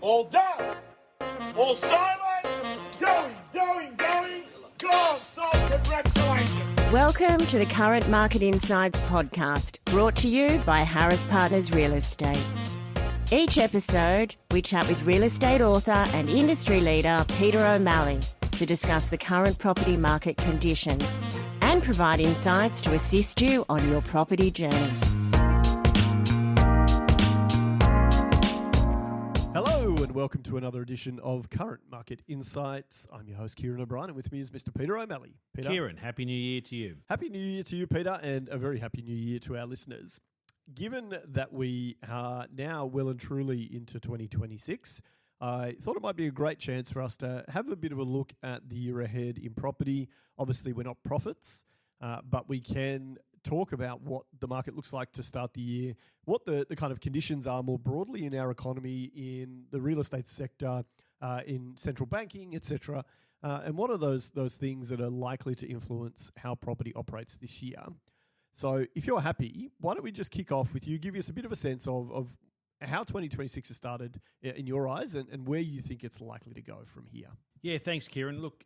All down. All silent. Going. Gone. So congratulations. Welcome to the Current Market Insights podcast, brought to you by Harris Partners Real Estate. Each episode, we chat with real estate author and industry leader Peter O'Malley to discuss the current property market conditions and provide insights to assist you on your property journey. Hello and welcome to another edition of Current Market Insights. I'm your host, Ciaran O'Brien, and with me is Mr. Peter O'Malley. Peter. Ciaran, Happy New Year to you. Happy New Year to you, Peter, and a very happy New Year to our listeners. Given that we are now well and truly into 2026, I thought it might be a great chance for us to have a bit of a look at the year ahead in property. Obviously, we're not prophets, but we can talk about what the market looks like to start the year, what the kind of conditions are more broadly in our economy, in the real estate sector, in central banking, etc., and what are those things that are likely to influence how property operates this year. So if you're happy, why don't we just kick off with you, give us a bit of a sense of how 2026 has started in your eyes and where you think it's likely to go from here. Yeah, thanks, Ciaran. Look,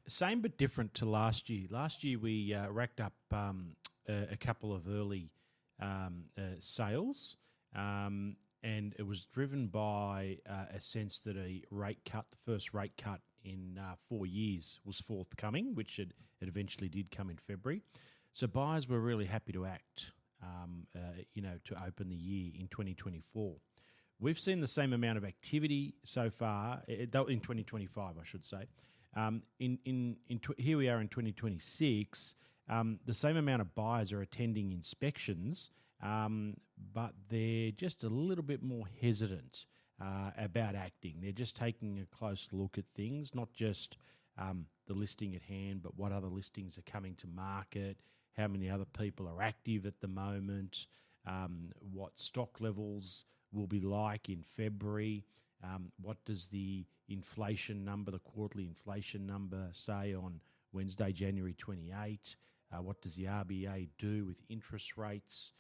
same but different to last year. Last year we racked up a couple of early sales, and it was driven by a sense that a rate cut, the first rate cut in 4 years, was forthcoming, which it eventually did come in February. So buyers were really happy to act, to open the year in 2024. We've seen the same amount of activity so far, in 2025, I should say. Here we are in 2026. The same amount of buyers are attending inspections, but they're just a little bit more hesitant about acting. They're just taking a close look at things, not just the listing at hand, but what other listings are coming to market, how many other people are active at the moment, what stock levels will be like in February, what does the inflation number, the quarterly inflation number, say on Wednesday, January 28, what does the RBA do with interest rates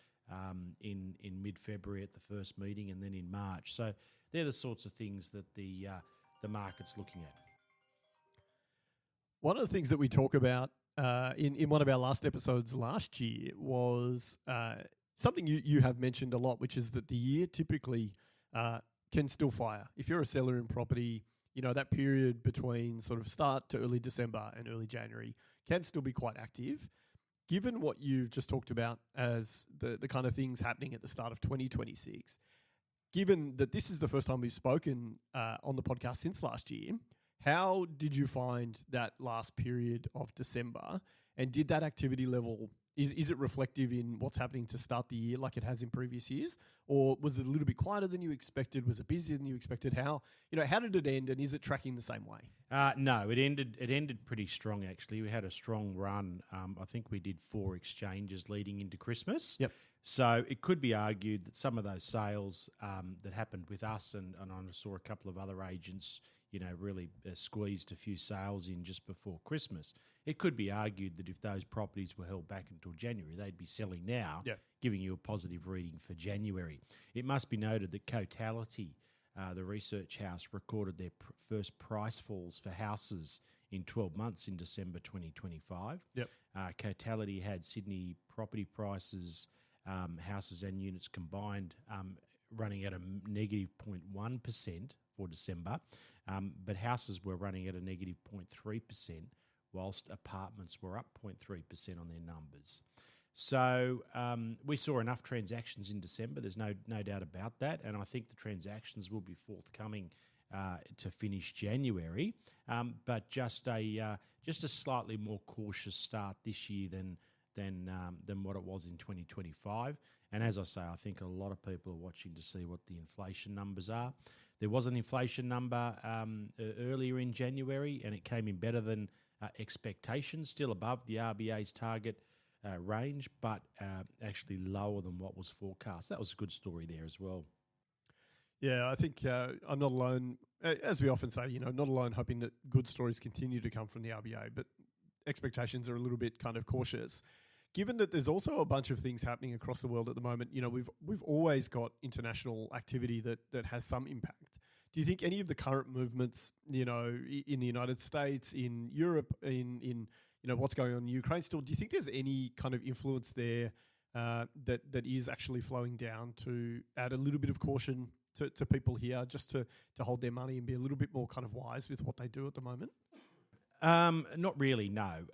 in mid-February at the first meeting and then in March. So they're the sorts of things that the market's looking at. One of the things that we talk about in one of our last episodes last year was something you have mentioned a lot, which is that the year typically can still fire. If you're a seller in property, you know, that period between sort of start to early December and early January can still be quite active. Given what you've just talked about as the kind of things happening at the start of 2026, given that this is the first time we've spoken on the podcast since last year, how did you find that last period of December? And did that activity level, is it reflective in what's happening to start the year like it has in previous years? Or was it a little bit quieter than you expected? Was it busier than you expected? How did it end, and is it tracking the same way? No, it ended pretty strong, actually. We had a strong run. I think we did 4 exchanges leading into Christmas. Yep. So it could be argued that some of those sales that happened with us, and I saw a couple of other agents, really squeezed a few sales in just before Christmas. It could be argued that if those properties were held back until January, they'd be selling now, giving you a positive reading for January. It must be noted that Cotality, the research house, recorded their first price falls for houses in 12 months in December 2025. Yep. Cotality had Sydney property prices, houses and units combined, running at a negative 0.1% for December, but houses were running at a negative 0.3%, whilst apartments were up 0.3% on their numbers. So we saw enough transactions in December. There's no doubt about that, and I think the transactions will be forthcoming to finish January. But just a slightly more cautious start this year than what it was in 2025. And as I say, I think a lot of people are watching to see what the inflation numbers are. There was an inflation number earlier in January, and it came in better than expectations, still above the RBA's target range, but actually lower than what was forecast. That was a good story there as well. Yeah, I think I'm not alone, as we often say, not alone hoping that good stories continue to come from the RBA, but expectations are a little bit kind of cautious. Given that there's also a bunch of things happening across the world at the moment, we've always got international activity that has some impact. Do you think any of the current movements, in the United States, in Europe, in what's going on in Ukraine still, do you think there's any kind of influence there that is actually flowing down to add a little bit of caution to people here, just to hold their money and be a little bit more kind of wise with what they do at the moment? Not really, no.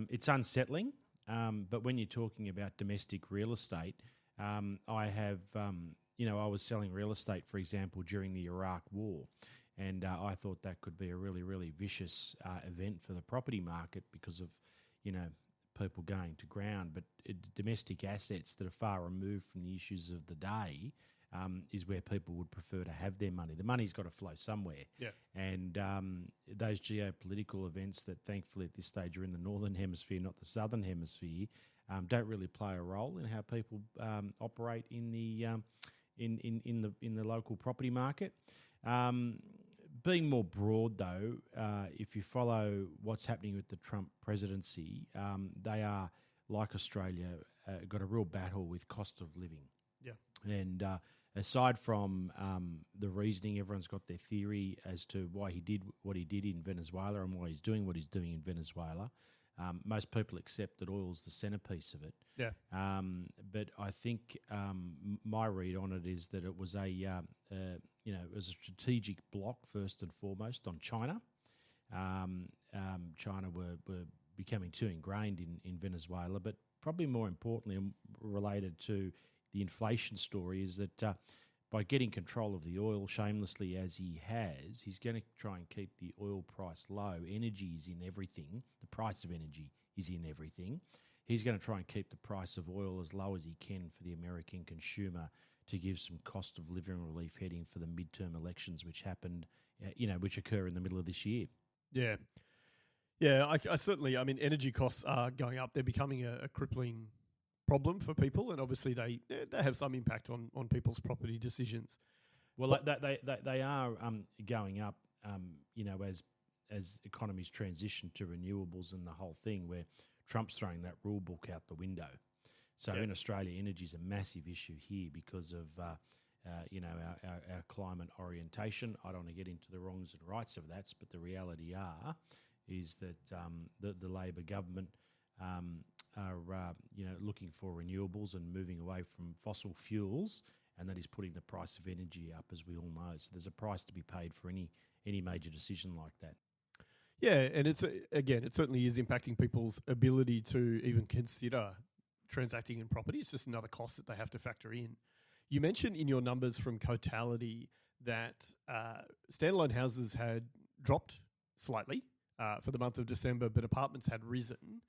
It's unsettling, but when you're talking about domestic real estate, I have, I was selling real estate, for example, during the Iraq War, and I thought that could be a really, really vicious event for the property market because of, people going to ground. But domestic assets that are far removed from the issues of the day is where people would prefer to have their money. The money's got to flow somewhere. Yeah. And those geopolitical events that thankfully at this stage are in the northern hemisphere, not the southern hemisphere, don't really play a role in how people operate in the in the local property market. Being more broad, though, if you follow what's happening with the Trump presidency, they are, like Australia, got a real battle with cost of living. Yeah. And aside from the reasoning, everyone's got their theory as to why he did what he did in Venezuela and why he's doing what he's doing in Venezuela. Most people accept that oil's the centerpiece of it. Yeah. But I think my read on it is that it was it was a strategic block first and foremost on China. China were becoming too ingrained in Venezuela, but probably more importantly and related to the inflation story is that by getting control of the oil shamelessly as he has, he's going to try and keep the oil price low. Energy is in everything. The price of energy is in everything. He's going to try and keep the price of oil as low as he can for the American consumer to give some cost of living relief heading for the midterm elections, which happened, which occur in the middle of this year. Yeah. Yeah, I certainly, energy costs are going up. They're becoming a crippling problem for people, and obviously they have some impact on people's property decisions. Well, they are going up, as economies transition to renewables and the whole thing, where Trump's throwing that rule book out the window. So in Australia, energy is a massive issue here because of our climate orientation. I don't want to get into the wrongs and rights of that, but the reality is that the Labor government are looking for renewables and moving away from fossil fuels, and that is putting the price of energy up, as we all know. So there's a price to be paid for any major decision like that. Yeah, and it certainly is impacting people's ability to even consider transacting in property. It's just another cost that they have to factor in. You mentioned in your numbers from Cotality that standalone houses had dropped slightly for the month of December, but apartments had risen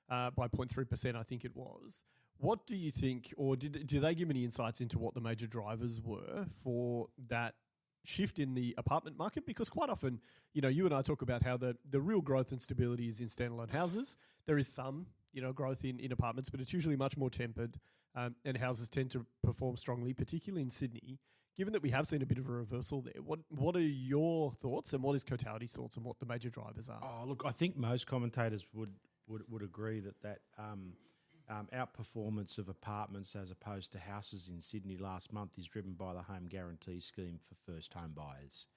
by 0.3%, I think it was. What do you think, or do they give any insights into what the major drivers were for that shift in the apartment market? Because quite often, you and I talk about how the real growth and stability is in standalone houses. There is some, growth in apartments, but it's usually much more tempered, and houses tend to perform strongly, particularly in Sydney. Given that we have seen a bit of a reversal there, what are your thoughts, and what is Cotality's thoughts on what the major drivers are? Oh, look, I think most commentators would agree that outperformance of apartments as opposed to houses in Sydney last month is driven by the home guarantee scheme for first home buyers.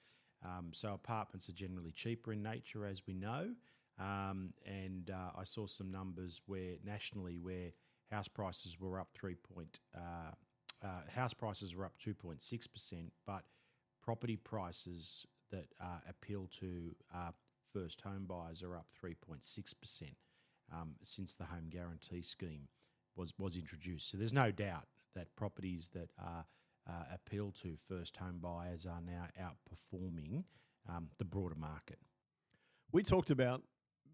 So apartments are generally cheaper in nature, as we know, and I saw some numbers nationally where house prices were up 2.6%, but property prices that appeal to first home buyers are up 3.6%. Since the home guarantee scheme was introduced. So there's no doubt that properties that appeal to first home buyers are now outperforming the broader market. We talked about,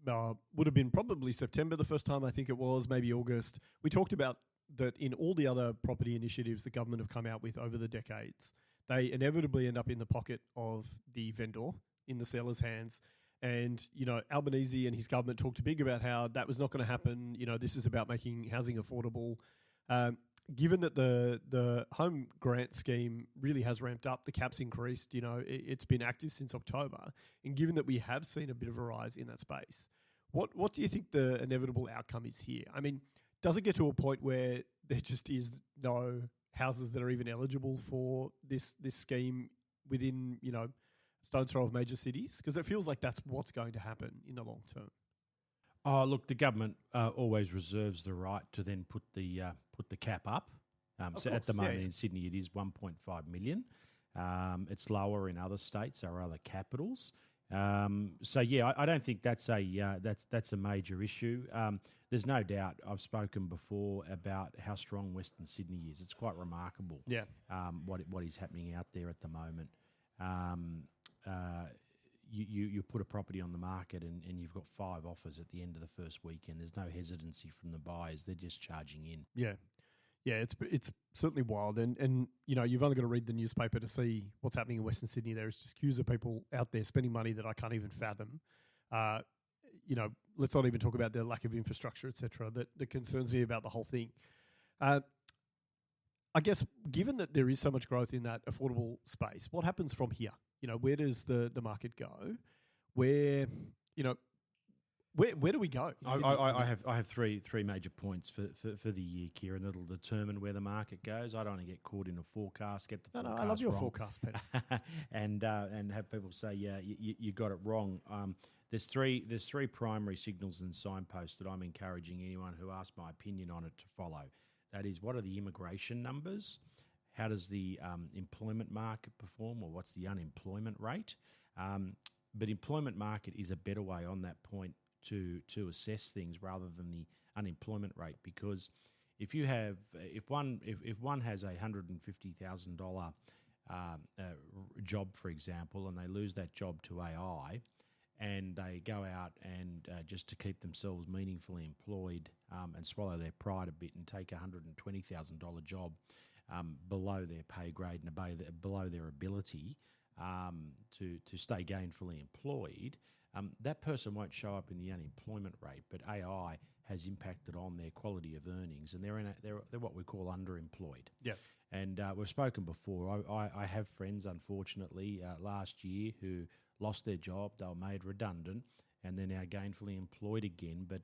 would have been probably September the first time, I think it was, maybe August. We talked about that in all the other property initiatives the government have come out with over the decades, they inevitably end up in the pocket of the vendor, in the seller's hands. And, Albanese and his government talked big about how that was not going to happen. This is about making housing affordable. Given that the home grant scheme really has ramped up, the cap's increased, it's been active since October. And given that we have seen a bit of a rise in that space, what do you think the inevitable outcome is here? Does it get to a point where there just is no houses that are even eligible for this scheme within, stone's throw of major cities? Because it feels like that's what's going to happen in the long term. Oh, look, the government always reserves the right to then put the cap up. So at the moment in Sydney, it is 1.5 million. It's lower in other states or other capitals. So yeah, I don't think that's a major issue. There's no doubt. I've spoken before about how strong Western Sydney is. It's quite remarkable. Yeah. What is happening out there at the moment. You put a property on the market and you've got 5 offers at the end of the first weekend. There's no hesitancy from the buyers. They're just charging in. Yeah. Yeah, it's certainly wild. And you've only got to read the newspaper to see what's happening in Western Sydney. There's just queues of people out there spending money that I can't even fathom. Let's not even talk about the lack of infrastructure, et cetera, that concerns me about the whole thing. I guess given that there is so much growth in that affordable space, what happens from here? Where does the market go? Where do we go? I have three major points for the year, Ciaran, that'll determine where the market goes. I don't want to get caught in a forecast. I love your forecast, Peter. and have people say, yeah, you got it wrong. There's three primary signals and signposts that I'm encouraging anyone who asks my opinion on it to follow. That is, what are the immigration numbers? How does the employment market perform, or what's the unemployment rate? But employment market is a better way on that point to assess things rather than the unemployment rate, because if one has a $150,000 job, for example, and they lose that job to AI, and they go out and just to keep themselves meaningfully employed and swallow their pride a bit and take a $120,000 job below their pay grade and below their ability to stay gainfully employed, that person won't show up in the unemployment rate, but AI has impacted on their quality of earnings, and they're what we call underemployed. Yeah. And we've spoken before. I have friends, unfortunately, last year who lost their job. They were made redundant, and they're now gainfully employed again, but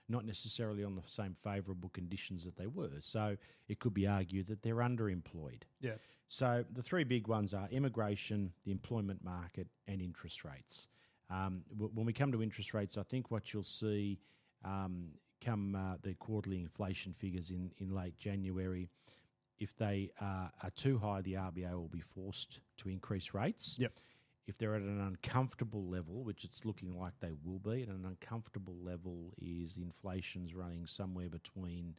not necessarily on the same favourable conditions that they were. So it could be argued that they're underemployed. Yeah. So the three big ones are immigration, the employment market, and interest rates. When we come to interest rates, I think what you'll see come the quarterly inflation figures in late January, if they are too high, the RBA will be forced to increase rates. Yep. If they're at an uncomfortable level, which it's looking like they will be, at an uncomfortable level is inflation's running somewhere between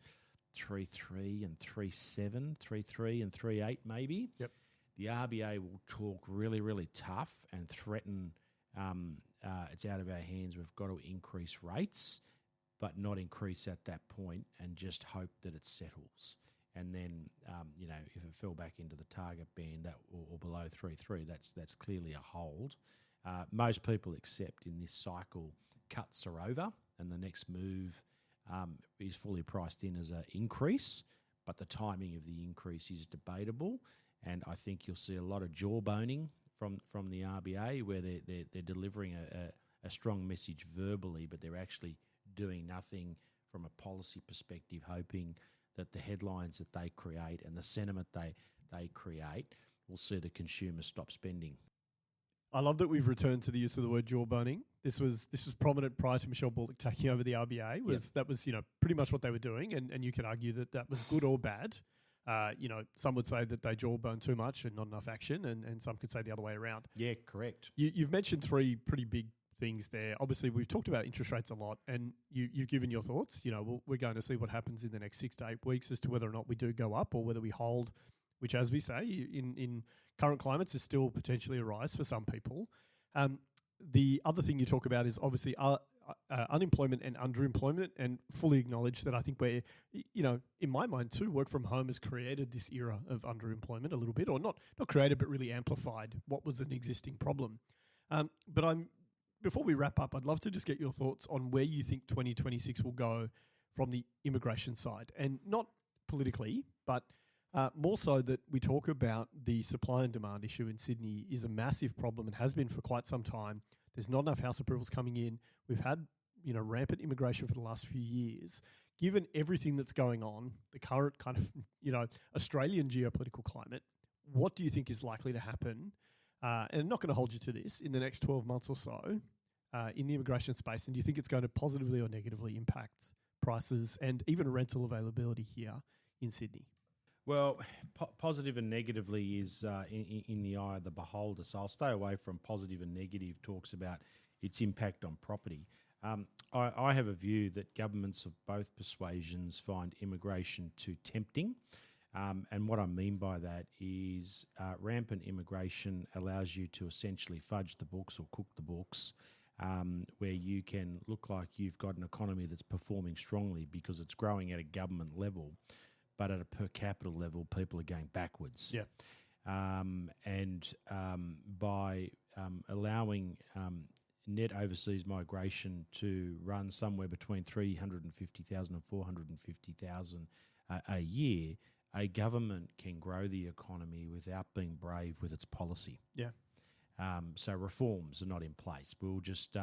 3.3 and 3.7, 3.3 and 3.8 maybe. Yep. The RBA will talk really, really tough and threaten it's out of our hands, we've got to increase rates, but not increase at that point and just hope that it settles. And then, if it fell back into the target band or below 3.3, that's clearly a hold. Most people accept in this cycle cuts are over and the next move is fully priced in as an increase, but the timing of the increase is debatable. And I think you'll see a lot of jawboning from the RBA where they're delivering a strong message verbally, but they're actually doing nothing from a policy perspective, hoping that the headlines that they create and the sentiment they create will see the consumer stop spending. I love that we've returned to the use of the word jawboning. This was prominent prior to Michelle Bullock taking over the RBA. That was pretty much what they were doing, and you can argue that was good or bad. Some would say that they jawbone too much and not enough action, and some could say the other way around. Yeah, correct. You've mentioned three pretty big things there. Obviously, we've talked about interest rates a lot, and you've given your thoughts. We're going to see what happens in the next 6 to 8 weeks as to whether or not we do go up or whether we hold, which, as we say, in current climates is still potentially a rise for some people. The other thing you talk about is obviously unemployment and underemployment, and fully acknowledge that I think we're, in my mind too, work from home has created this era of underemployment a little bit, or not created, but really amplified what was an existing problem. Before we wrap up, I'd love to just get your thoughts on where you think 2026 will go from the immigration side, and not politically, but more so that we talk about the supply and demand issue in Sydney is a massive problem and has been for quite some time. There's not enough house approvals coming in. We've had, rampant immigration for the last few years. Given everything that's going on, the current kind of, Australian geopolitical climate, what do you think is likely to happen and I'm not going to hold you to this, in the next 12 months or so in the immigration space, and do you think it's going to positively or negatively impact prices and even rental availability here in Sydney? Well, positive and negatively is in the eye of the beholder. So I'll stay away from positive and negative talks about its impact on property. I have a view that governments of both persuasions find immigration too tempting. And what I mean by that is rampant immigration allows you to essentially fudge the books or cook the books, where you can look like you've got an economy that's performing strongly because it's growing at a government level, but at a per capita level, people are going backwards. Yeah. By allowing net overseas migration to run somewhere between 350,000 and 450,000 a year, a government can grow the economy without being brave with its policy. Yeah. So reforms are not in place. We'll just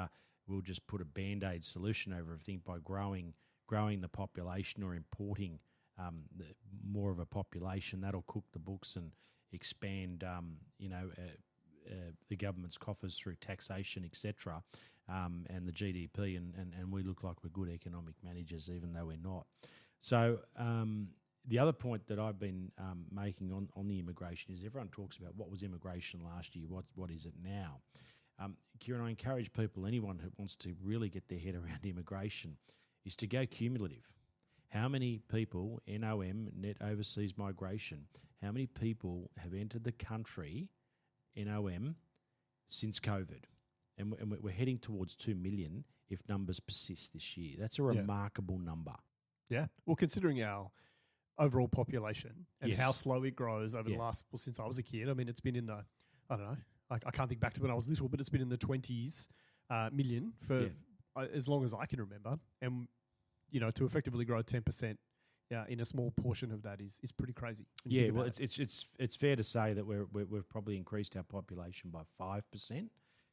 put a Band-Aid solution over everything by growing the population or importing more of a population. That'll cook the books and expand, the government's coffers through taxation, etc., and the GDP, and we look like we're good economic managers, even though we're not. So the other point that I've been making on the immigration is everyone talks about what was immigration last year, what is it now? Ciaran, I encourage people, anyone who wants to really get their head around immigration, is to go cumulative. How many people, NOM, net overseas migration, how many people have entered the country, NOM, since COVID? And we're heading towards 2 million if numbers persist this year. That's a remarkable number. Yeah. Well, considering our overall population and how slow it grows over the last, since I was a kid, I mean, it's been in the, I don't know, I can't think back to when I was little, but it's been in the 20s million for as long as I can remember. And, to effectively grow 10% in a small portion of that is pretty crazy. Yeah, well, it's fair to say that we've probably increased our population by 5%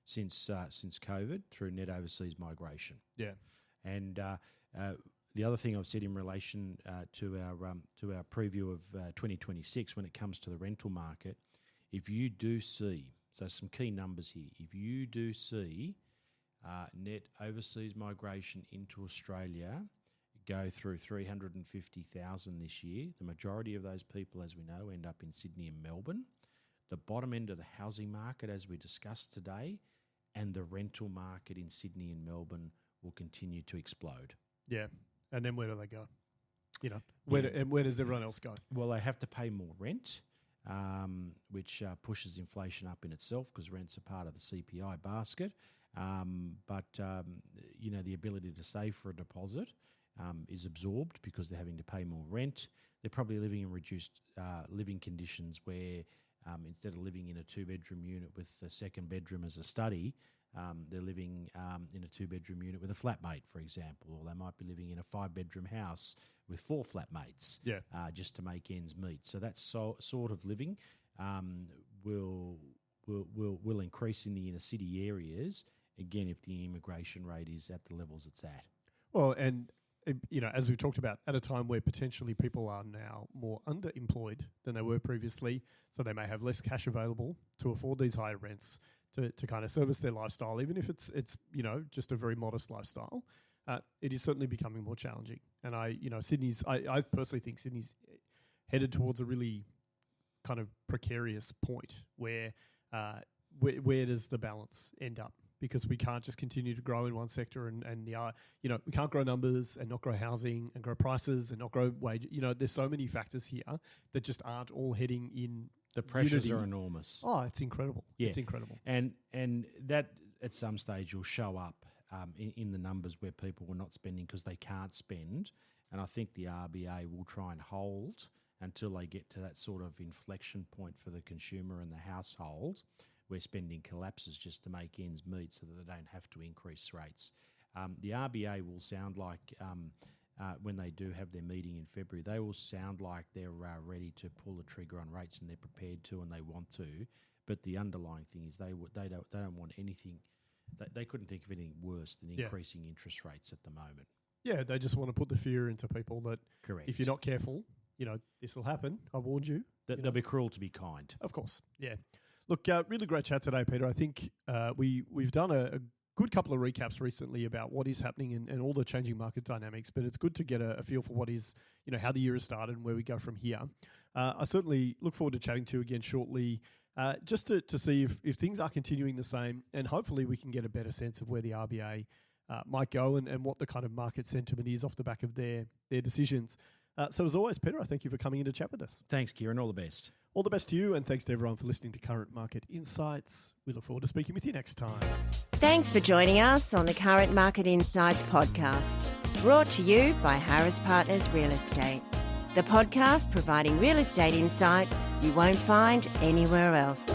since COVID through net overseas migration. Yeah, and the other thing I've said in relation to our preview of 2026 when it comes to the rental market, if you do see, so some key numbers here, if you do see net overseas migration into Australia go through 350,000 this year, the majority of those people, as we know, end up in Sydney and Melbourne. The bottom end of the housing market, as we discussed today, and the rental market in Sydney and Melbourne will continue to explode. Yeah. And then where do they go? Where does everyone else go? Well, they have to pay more rent, which pushes inflation up in itself because rents are part of the CPI basket. But the ability to save for a deposit is absorbed because they're having to pay more rent. They're probably living in reduced living conditions where instead of living in a 2-bedroom unit with a second bedroom as a study, they're living in a 2-bedroom unit with a flatmate, for example, or they might be living in a 5-bedroom house with 4 flatmates, just to make ends meet. So that sort of living will increase in the inner city areas, again, if the immigration rate is at the levels it's at. Well, and as we've talked about, at a time where potentially people are now more underemployed than they were previously, so they may have less cash available to afford these higher rents to kind of service their lifestyle, even if it's just a very modest lifestyle. It is certainly becoming more challenging. And I personally think Sydney's headed towards a really kind of precarious point where does the balance end up? Because we can't just continue to grow in one sector and we can't grow numbers and not grow housing and grow prices and not grow wage. There's so many factors here that just aren't all heading in. The pressures are enormous. Oh, it's incredible. Yeah. It's incredible. And that at some stage will show up in the numbers where people were not spending because they can't spend. And I think the RBA will try and hold until they get to that sort of inflection point for the consumer and the household where spending collapses just to make ends meet so that they don't have to increase rates. The RBA will sound like, when they do have their meeting in February, they will sound like they're ready to pull the trigger on rates and they're prepared to and they want to. But the underlying thing is they don't want anything. They couldn't think of anything worse than increasing interest rates at the moment. Yeah, they just want to put the fear into people that Correct. If you're not careful, this will happen. I warned you. They'll be cruel to be kind. Of course, yeah. Look, really great chat today, Peter. I think we've done a good couple of recaps recently about what is happening and all the changing market dynamics, but it's good to get a feel for what is, how the year has started and where we go from here. I certainly look forward to chatting to you again shortly, just to see if things are continuing the same, and hopefully we can get a better sense of where the RBA might go and what the kind of market sentiment is off the back of their decisions. So as always, Peter, I thank you for coming in to chat with us. Thanks, Ciaran. All the best. All the best to you, and thanks to everyone for listening to Current Market Insights. We look forward to speaking with you next time. Thanks for joining us on the Current Market Insights podcast, brought to you by Harris Partners Real Estate, the podcast providing real estate insights you won't find anywhere else.